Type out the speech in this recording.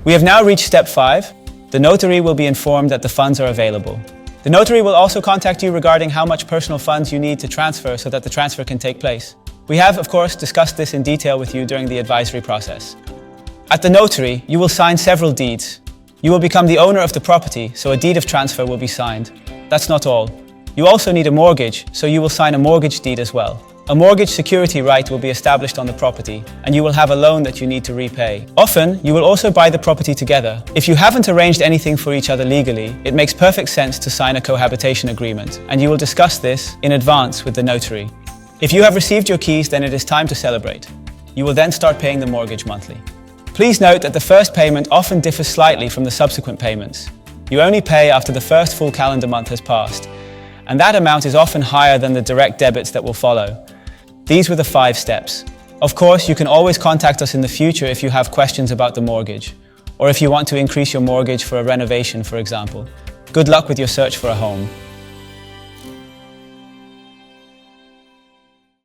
We have now reached step 5. The notary will be informed that the funds are available. The notary will also contact you regarding how much personal funds you need to transfer so that the transfer can take place. We have, of course, discussed this in detail with you during the advisory process. At the notary, you will sign several deeds. You will become the owner of the property, so a deed of transfer will be signed. That's not all. You also need a mortgage, so you will sign a mortgage deed as well. A mortgage security right will be established on the property, and you will have a loan that you need to repay. Often, you will also buy the property together. If you haven't arranged anything for each other legally, it makes perfect sense to sign a cohabitation agreement, and you will discuss this in advance with the notary. If you have received your keys, then it is time to celebrate. You will then start paying the mortgage monthly. Please note that the first payment often differs slightly from the subsequent payments. You only pay after the first full calendar month has passed, and that amount is often higher than the direct debits that will follow. These were the 5 steps. Of course, you can always contact us in the future if you have questions about the mortgage, or if you want to increase your mortgage for a renovation, for example. Good luck with your search for a home.